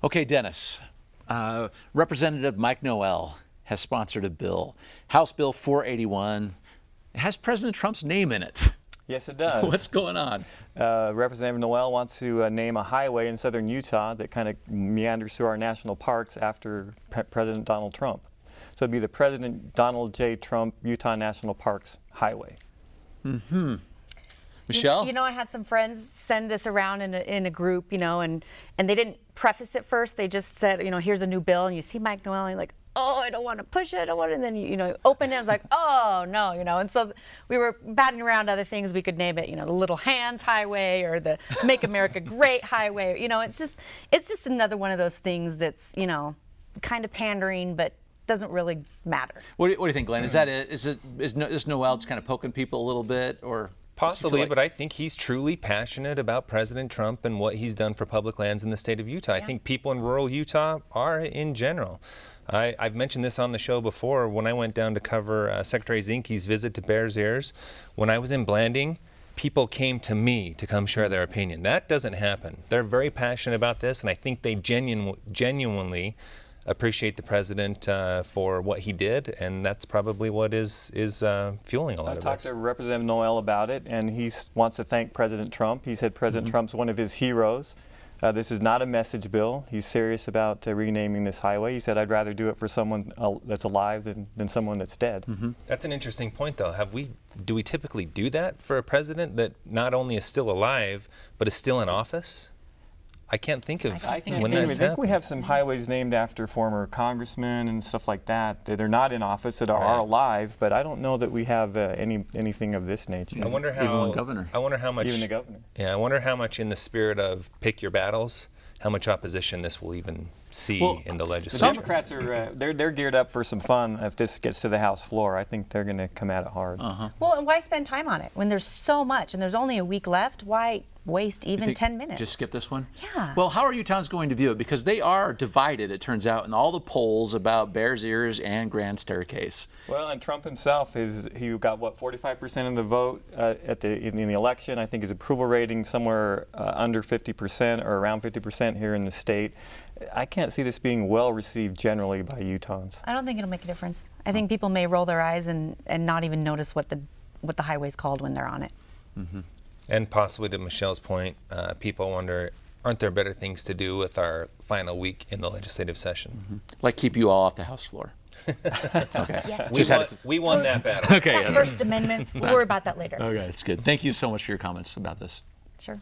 Okay, Dennis. Representative Mike Noel has sponsored a bill, House Bill 481. It has President Trump's name in it. Yes, it does. What's going on? Representative Noel wants to name a highway in southern Utah that kind of meanders through our national parks after President Donald Trump. So it'd be the President Donald J. Trump Utah National Parks Highway. Mm-hmm. Michelle? You know, I had some friends send this around in a group, you know, and they didn't preface it first. They just said, you know, here's a new bill, and you see Mike Noel, and you're like, oh, I don't want to push it, I don't want to, and then you know, open it, and it's like, oh no, you know, and so we were batting around other things we could name it, you know, the Little Hands Highway or the Make America Great Highway, you know, it's just another one of those things that's, you know, kind of pandering, but doesn't really matter. What do you think, Glenn? Is that it? Is Noel just kind of poking people a little bit, or? Possibly, but I think he's truly passionate about President Trump and what he's done for public lands in the state of Utah. Yeah. I think people in rural Utah are in general. I've mentioned this on the show before. When I went down to cover Secretary Hinckley's visit to Bears Ears, when I was in Blanding, people came to me to come share their opinion. That doesn't happen. They're very passionate about this, and I think they genuinely appreciate the president for what he did, and that's probably what is fueling a lot of this. I talked to Representative Noel about it, and he wants to thank President Trump. He said President Trump's one of his heroes. This is not a message bill. He's serious about renaming this highway. He said, I'd rather do it for someone that's alive than someone that's dead. That's an interesting point, though. Do we typically do that for a president that not only is still alive, but is still in office? I can't think of when that's happened. I think we have some highways named after former congressmen and stuff like that that are not in office, that are alive, but I don't know that we have anything of this nature. I wonder how. Even one governor. I wonder how much. Even the governor. Yeah, I wonder how much, in the spirit of pick your battles, how much opposition this will even see in the legislature. The Democrats are they're geared up for some fun if this gets to the House floor. I think they're going to come at it hard. Well, and why spend time on it when there's so much and there's only a week left? Why waste even 10 minutes? Just skip this one? Yeah. Well, how are Utahns going to view it? Because they are divided, it turns out, in all the polls about Bears Ears and Grand Staircase. Well, and Trump himself, he got, what, 45% of the vote in the election. I think his approval rating somewhere under 50% or around 50% here in the state. I can't see this being well received generally by Utahns. I don't think it'll make a difference. I think people may roll their eyes and not even notice what the highway's called when they're on it. And possibly, to Michelle's point, people wonder, aren't there better things to do with our final week in the legislative session? Like keep you all off the House floor. Okay. Yes. We won that battle. Okay. That First Amendment, we'll worry about that later. Okay, that's good. Thank you so much for your comments about this. Sure.